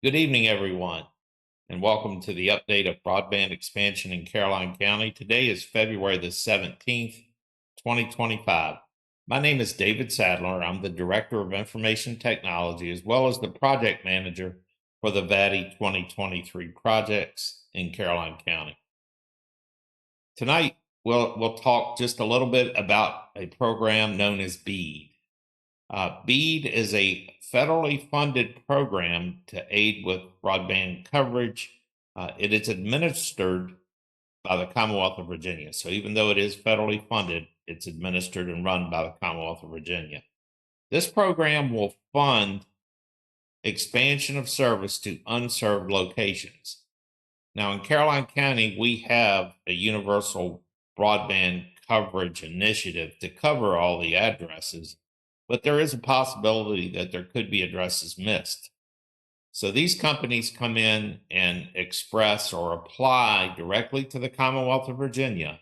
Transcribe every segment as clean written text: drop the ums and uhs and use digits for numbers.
Good evening, everyone, and welcome to the update of broadband expansion in Caroline County. Today is February the 17th, 2025. My name is David Sadler. I'm the Director of Information Technology as well as the Project Manager for the VADI 2023 projects in Caroline County. Tonight, we'll talk just a little bit about a program known as BEAD. BEAD is a federally funded program to aid with broadband coverage. It is administered by the Commonwealth of Virginia. So even though it is federally funded, it's administered and run by the Commonwealth of Virginia. This program will fund expansion of service to unserved locations. Now, in Caroline County, we have a universal broadband coverage initiative to cover all the addresses, but there is a possibility that there could be addresses missed. So these companies come in and express or apply directly to the Commonwealth of Virginia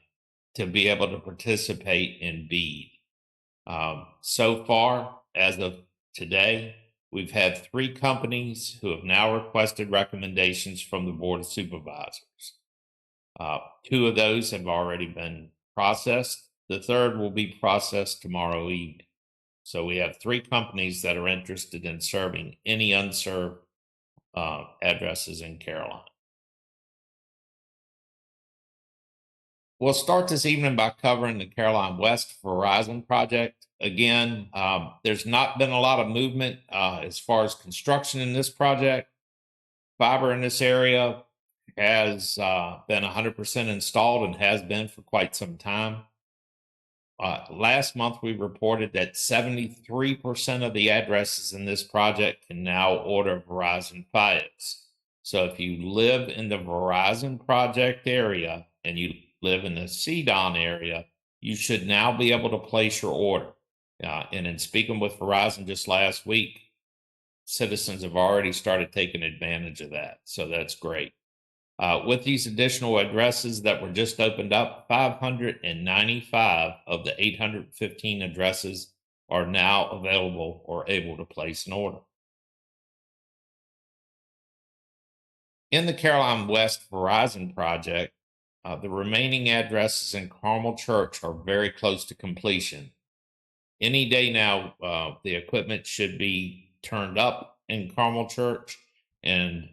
to be able to participate in BEAD. So far, as of today, we've had 3 companies who have now requested recommendations from the Board of Supervisors. 2 of those have already been processed. The third will be processed tomorrow evening. So we have 3 companies that are interested in serving any unserved addresses in Caroline. We'll start this evening by covering the Caroline West Verizon project. Again, there's not been a lot of movement as far as construction in this project. Fiber in this area has been 100% installed and has been for quite some time. Last month, we reported that 73% of the addresses in this project can now order Verizon Fios. So if you live in the Verizon project area and you live in the CDON area, you should now be able to place your order. And in speaking with Verizon just last week, citizens have already started taking advantage of that. So that's great. With these additional addresses that were just opened up, 595 of the 815 addresses are now available or able to place an order. In the Caroline West Verizon project, the remaining addresses in Carmel Church are very close to completion. Any day now, the equipment should be turned up in Carmel Church, and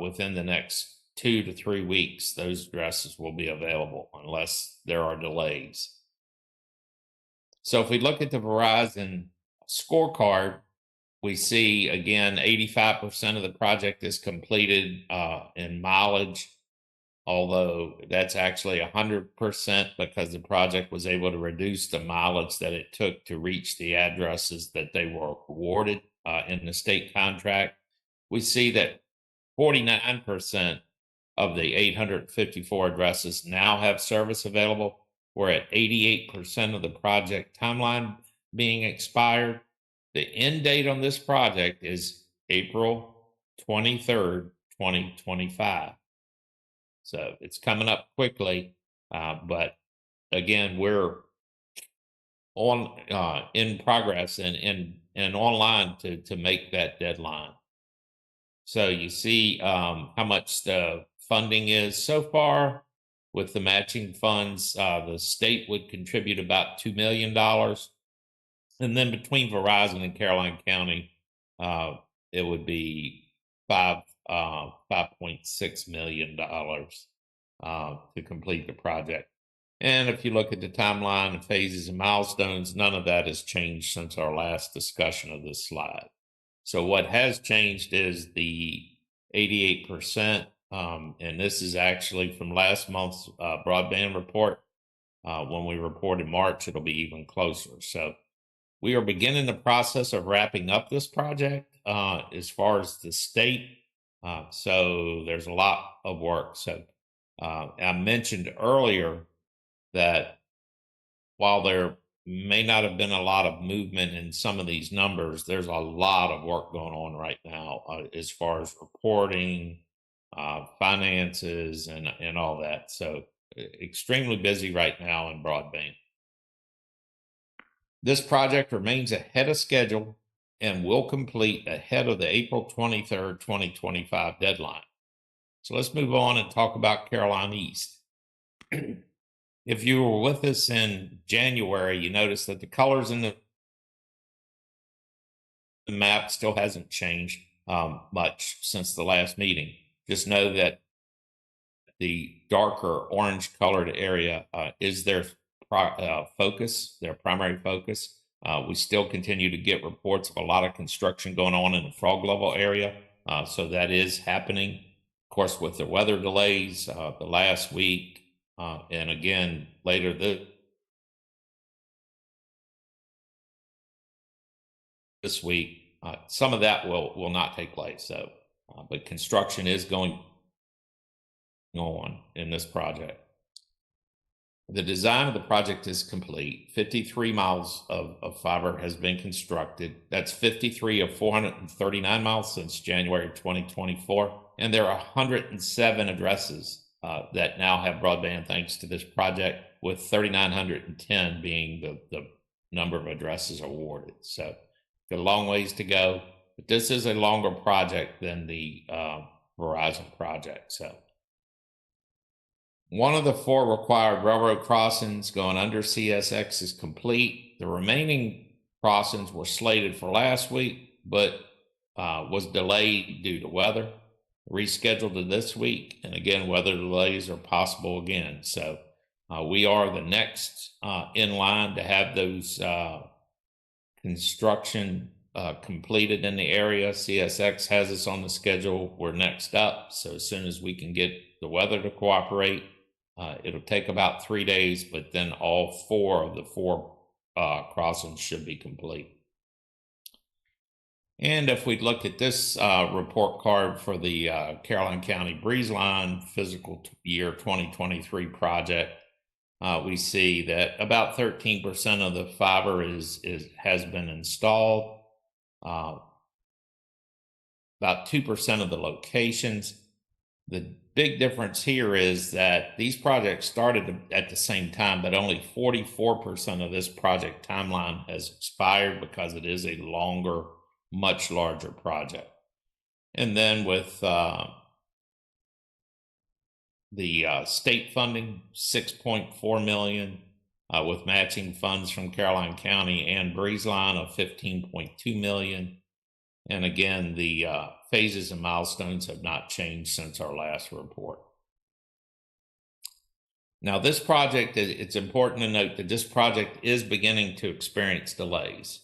within the next 2 to 3 weeks, those addresses will be available unless there are delays. So if we look at the Verizon scorecard, we see again 85% of the project is completed in mileage, although that's actually 100% because the project was able to reduce the mileage that it took to reach the addresses that they were awarded in the state contract. We see that 49% of the 854 addresses now have service available. We're at 88% of the project timeline being expired. The end date on this project is April 23rd, 2025. So it's coming up quickly, but again, we're on in progress and online to make that deadline. So you see how much the funding is so far with the matching funds. The state would contribute about $2 million. And then between Verizon and Caroline County, it would be $5.6 million to complete the project. And if you look at the timeline and phases and milestones, none of that has changed since our last discussion of this slide. So what has changed is the 88%, and this is actually from last month's broadband report. When we report in March, it'll be even closer. So we are beginning the process of wrapping up this project as far as the state. So there's a lot of work. So I mentioned earlier that while there may not have been a lot of movement in some of these numbers, there's a lot of work going on right now as far as reporting, finances, and all that. So extremely busy right now in broadband. This project remains ahead of schedule and will complete ahead of the April 23rd, 2025 deadline. So let's move on and talk about Caroline East. If you were with us in January, you notice that the colors in the map still hasn't changed much since the last meeting. Just know that the darker orange colored area is their focus, their primary focus. We still continue to get reports of a lot of construction going on in the Frog Level area. So that is happening. Of course, with the weather delays the last week, and again later this week, some of that will not take place. So, but construction is going on in this project. The design of the project is complete. 53 miles of fiber has been constructed. That's 53 of 439 miles since January 2024. And there are 107 addresses that now have broadband thanks to this project, with 3,910 being the number of addresses awarded. So got a long ways to go, but this is a longer project than the Verizon project. So one of the 4 required railroad crossings going under CSX is complete. The remaining crossings were slated for last week, but was delayed due to weather. Rescheduled to this week, and again, weather delays are possible again. So we are the next in line to have those construction completed in the area. CSX has us on the schedule. We're next up. So as soon as we can get the weather to cooperate, it'll take about 3 days, but then all 4 of the 4 crossings should be complete. And if we look at this report card for the Caroline County Breeze Line fiscal year 2023 project, we see that about 13% of the fiber has been installed. About 2% of the locations. The big difference here is that these projects started at the same time, but only 44% of this project timeline has expired because it is a longer, much larger project. And then with the state funding, $6.4 million, with matching funds from Caroline County and Breeze Line of $15.2 million. And again, the phases and milestones have not changed since our last report. Now, this project, it's important to note that this project is beginning to experience delays.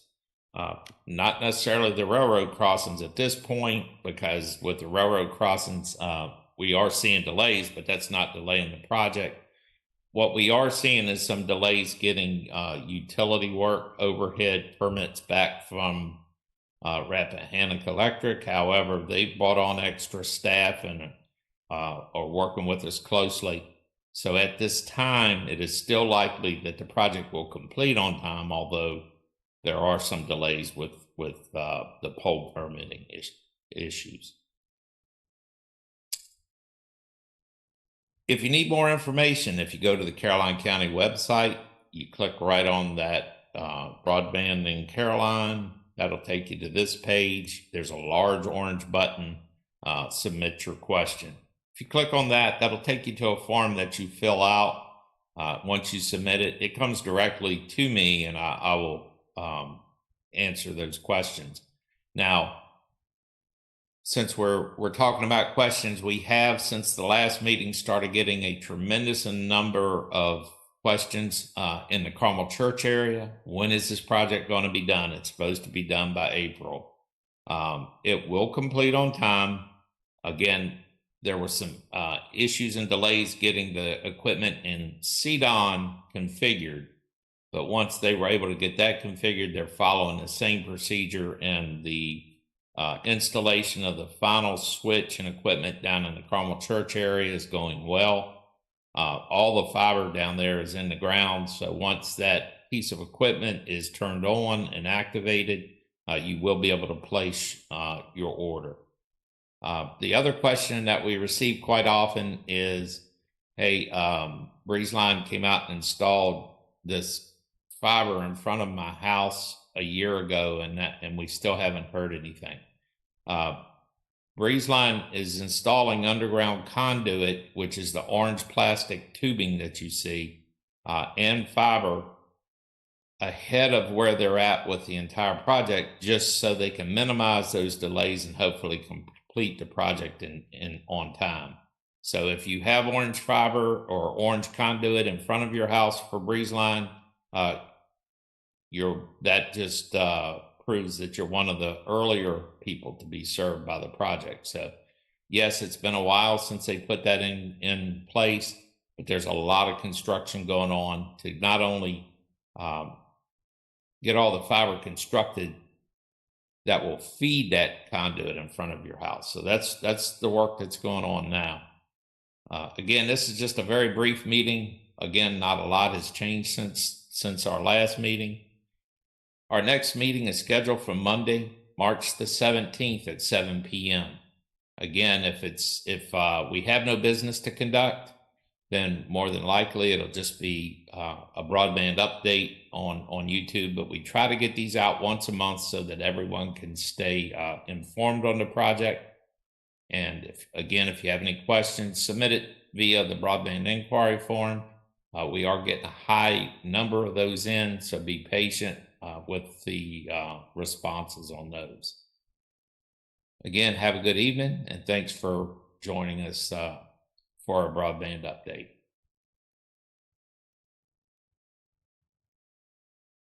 Not necessarily the railroad crossings at this point, because with the railroad crossings, we are seeing delays, but that's not delaying the project. What we are seeing is some delays getting utility work, overhead permits back from Rappahannock Electric. However, they've brought on extra staff and are working with us closely. So at this time, it is still likely that the project will complete on time, although there are some delays with the pole permitting issues. If you need more information, if you go to the Caroline County website, you click right on that broadband in Caroline. That'll take you to this page. There's a large orange button, submit your question. If you click on that, that'll take you to a form that you fill out. Once you submit it, it comes directly to me, and I will answer those questions. Now, since we're talking about questions, we have, since the last meeting, started getting a tremendous number of questions in the Carmel Church area. When is this project going to be done? It's supposed to be done by April. It will complete on time. Again, there were some issues and delays getting the equipment in CDON configured, but once they were able to get that configured, they're following the same procedure, and the installation of the final switch and equipment down in the Carmel Church area is going well. All the fiber down there is in the ground, so once that piece of equipment is turned on and activated, you will be able to place your order. The other question that we receive quite often is, hey, Breeze Line came out and installed this fiber in front of my house, a year ago, and we still haven't heard anything. Breezeline is installing underground conduit, which is the orange plastic tubing that you see, and fiber ahead of where they're at with the entire project, just so they can minimize those delays and hopefully complete the project in on time. So if you have orange fiber or orange conduit in front of your house for Breezeline, that just proves that you're one of the earlier people to be served by the project. So yes, it's been a while since they put that in place, but there's a lot of construction going on to not only get all the fiber constructed that will feed that conduit in front of your house. So that's the work that's going on now. Again, this is just a very brief meeting. Again, not a lot has changed since our last meeting. Our next meeting is scheduled for Monday, March the 17th at 7 p.m. Again, if we have no business to conduct, then more than likely it'll just be a broadband update on YouTube. But we try to get these out once a month so that everyone can stay informed on the project. And if you have any questions, submit it via the broadband inquiry form. We are getting a high number of those in, so be patient with the responses on those. Again, have a good evening, and thanks for joining us for a broadband update.